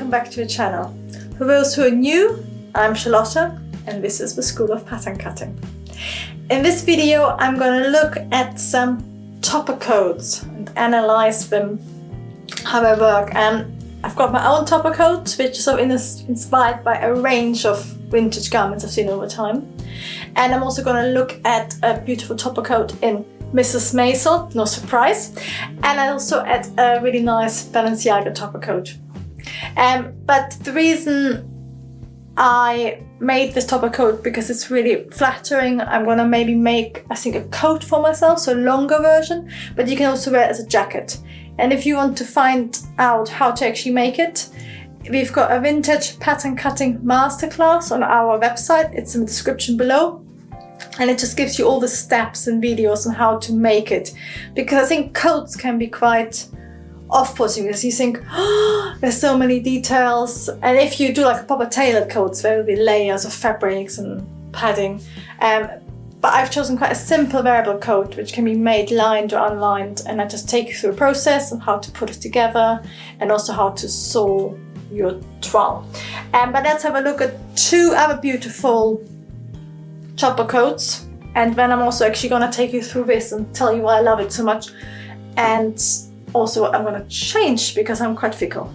welcome back to the channel. For those who are new, I'm Charlotta and this is the School of Pattern Cutting. In this video I'm going to look at some topper coats and analyze them, how they work. I've got my own topper coat which is inspired by a range of vintage garments I've seen over time. And I'm also going to look at a beautiful topper coat in Mrs. Maisel, no surprise, and also at a really nice Balenciaga topper coat. But the reason I made this topper coat because it's really flattering. I'm gonna maybe make, I think, a coat for myself, so a longer version, but you can also wear it as a jacket. And if you want to find out how to actually make it, we've got a vintage pattern cutting masterclass on our website. It's in the description below. And it just gives you all the steps and videos on how to make it. Because I think coats can be quite off-putting because you think, oh, there's so many details. And if you do like a proper tailored coats, there will be layers of fabrics and padding. But I've chosen quite a simple variable coat which can be made lined or unlined. And I just take you through a process of how to put it together and also how to sew your trowel. But let's have a look at two other beautiful topper coats, and then I'm also actually going to take you through this and tell you why I love it so much, and also what I'm going to change because I'm quite fickle.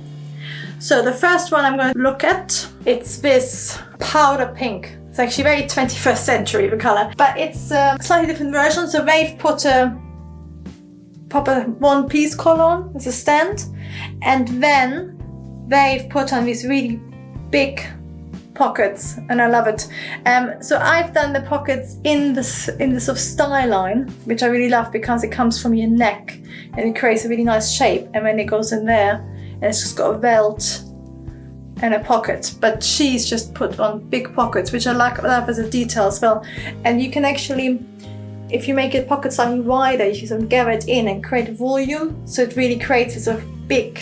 So the first one I'm going to look at, it's this powder pink. It's actually very 21st century, the color, but it's a slightly different version. So they've put a proper one-piece collar on as a stand, and then they've put on these really big pockets, and I love it. So I've done the pockets in this sort of style line, which I really love because it comes from your neck and it creates a really nice shape, and then it goes in there and it's just got a welt and a pocket. But she's just put on big pockets, which I love as a detail as well. And you can actually, if you make it pocket slightly wider, you can sort of gather it in and create volume, so it really creates this sort of big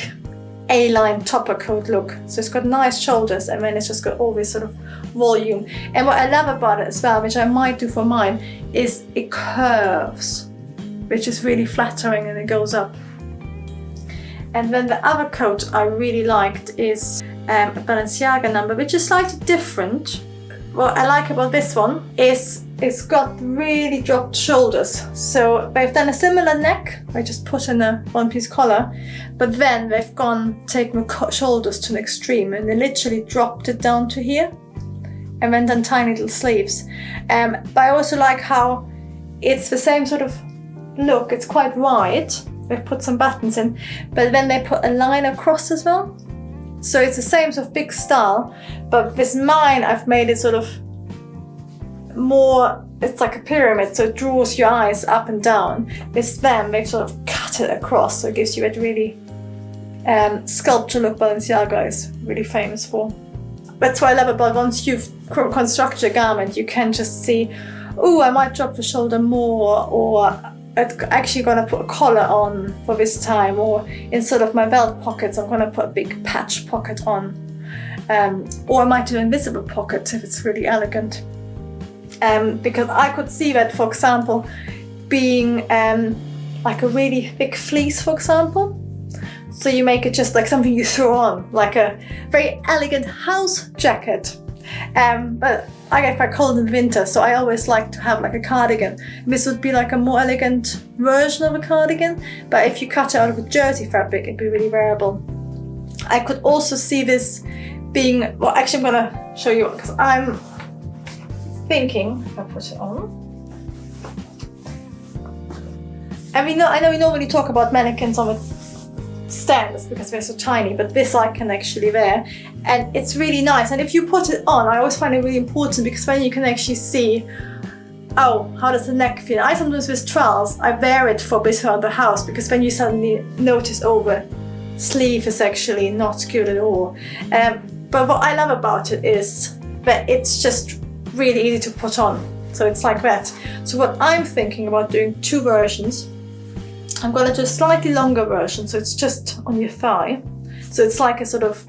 A-line topper coat look. So it's got nice shoulders and then it's just got all this sort of volume. And what I love about it as well, which I might do for mine, is it curves, which is really flattering, and it goes up. And then the other coat I really liked is a Balenciaga number, which is slightly different. What I like about this one is it's got really dropped shoulders. So they've done a similar neck, I just put in a one-piece collar, but then they've taken the shoulders to an extreme and they literally dropped it down to here and then done tiny little sleeves. But I also like how it's the same sort of look, it's quite wide. They've put some buttons in, but then they put a line across as well. So it's the same sort of big style, but with mine I've made it sort of more, it's like a pyramid, so it draws your eyes up and down. With them they've sort of cut it across, so it gives you a really sculpture look Balenciaga is really famous for. That's what I love about once you've constructed a garment, you can just see, oh, I might drop the shoulder more, or I'm actually going to put a collar on for this time, or instead of my belt pockets I'm going to put a big patch pocket on, or I might do an invisible pocket if it's really elegant. Because I could see that, for example, being like a really thick fleece, for example. So you make it just like something you throw on, like a very elegant house jacket. But I get quite cold in the winter, so I always like to have like a cardigan. This would be like a more elegant version of a cardigan, but if you cut it out of a jersey fabric, it'd be really wearable. I could also see this being, well, actually I'm gonna show you, because I'm thinking, if I put it on. And I know we normally talk about mannequins on the stands because they're so tiny, but this I can actually wear, and it's really nice. And if you put it on, I always find it really important because then you can actually see, oh, how does the neck feel? I sometimes with trowels, I wear it for a bit around the house because then you suddenly notice, oh, the sleeve is actually not good at all. But what I love about it is that it's just really easy to put on. So it's like that. So what I'm thinking about doing two versions. I'm going to do a slightly longer version, so it's just on your thigh. So it's like a sort of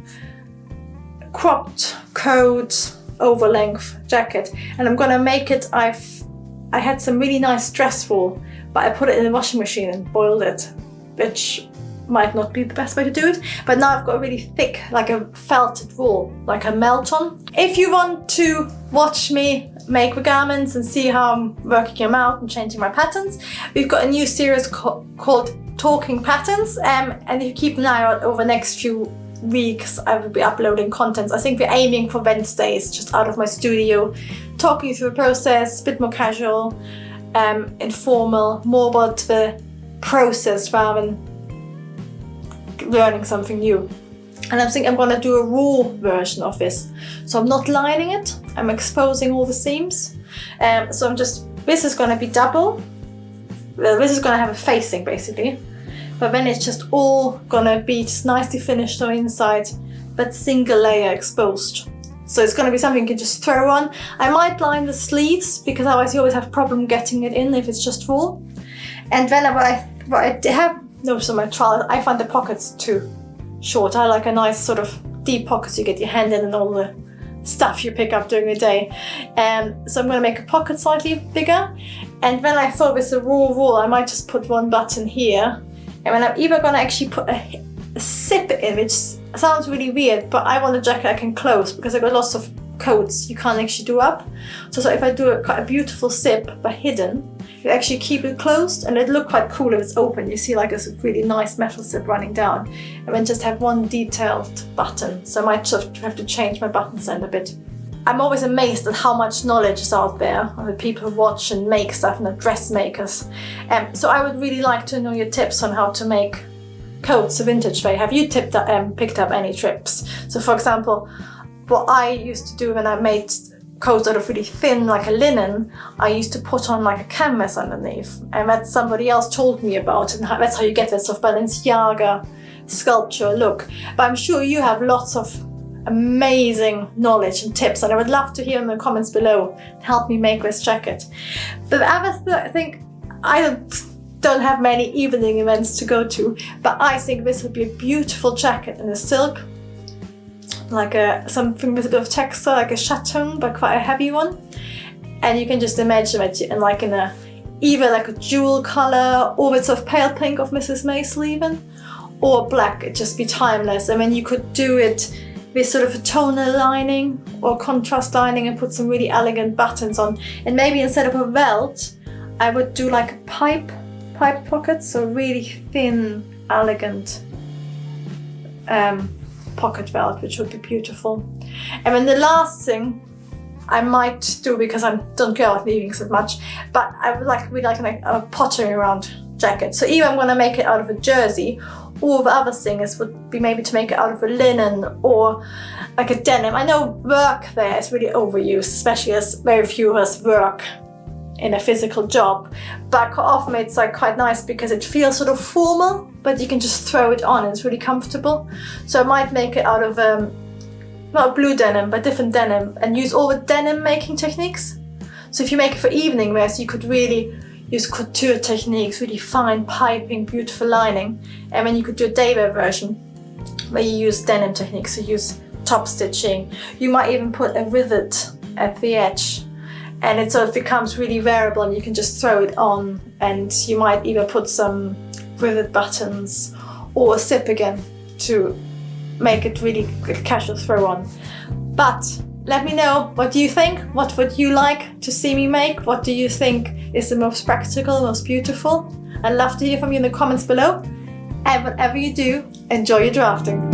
cropped coat over length jacket, and I'm going to make it, I had some really nice dress wool, but I put it in the washing machine and boiled it, which might not be the best way to do it. But now I've got a really thick, like a felted wool, like a melt on. If you want to watch me make the garments and see how I'm working them out and changing my patterns, we've got a new series called Talking Patterns, and if you keep an eye out over the next few weeks, I will be uploading content. I think we're aiming for Wednesdays, just out of my studio, talking you through the process, a bit more casual, informal, more about the process rather than learning something new. And I think I'm going to do a raw version of this. So I'm not lining it, I'm exposing all the seams. This is going to be double. Well, this is going to have a facing basically. But then it's just all going to be just nicely finished on the inside, but single layer exposed. So it's going to be something you can just throw on. I might line the sleeves because otherwise you always have a problem getting it in if it's just raw. And then I find the pockets too short. I like a nice sort of deep pockets you get your hand in and all the stuff you pick up during the day. So I'm going to make a pocket slightly bigger. And then I thought with the raw wool, I might just put one button here. And then I'm either going to actually put a zip in, which sounds really weird, but I want a jacket I can close because I've got lots of coats you can't actually do up. So if I do quite a beautiful zip but hidden, you actually keep it closed and it look quite cool if it's open. You see like a really nice metal zip running down, and then just have one detailed button. So I might just have to change my button stand a bit. I'm always amazed at how much knowledge is out there of the people who watch and make stuff and the dressmakers. So I would really like to know your tips on how to make coats a vintage way. Have you picked up any tips? So for example, what I used to do when I made coats that are really thin, like a linen, I used to put on like a canvas underneath, and that somebody else told me about, and that's how you get this sort of Balenciaga sculpture look. But I'm sure you have lots of amazing knowledge and tips, and I would love to hear in the comments below to help me make this jacket. But the other thing, I don't have many evening events to go to, but I think this would be a beautiful jacket in a silk, like something with a bit of texture, like a chaton, but quite a heavy one. And you can just imagine it in like either like a jewel color, or with sort of pale pink of Mrs. Maisel even, or black. It'd just be timeless. I mean, you could do it with sort of a tonal lining or contrast lining and put some really elegant buttons on. And maybe instead of a welt, I would do like a pipe pocket, so really thin, elegant pocket welt, which would be beautiful. And then the last thing I might do, because I don't care about weaving so much, but I would really like a pottery around jacket. So either I'm going to make it out of a jersey, or the other thing would be maybe to make it out of a linen or like a denim. I know work there is really overused, especially as very few of us work in a physical job, but quite often it's like quite nice because it feels sort of formal, but you can just throw it on and it's really comfortable. So I might make it out of not blue denim, but different denim, and use all the denim making techniques. So if you make it for evening wear, so you could really use couture techniques, really fine piping, beautiful lining. And then you could do a day wear version where you use denim techniques, so use top stitching. You might even put a rivet at the edge, and it sort of becomes really wearable and you can just throw it on. And you might either put some rivet buttons or a zip again to make it really a casual throw on. But let me know, what do you think? What would you like to see me make? What do you think is the most practical, most beautiful? I'd love to hear from you in the comments below. And whatever you do, enjoy your drafting.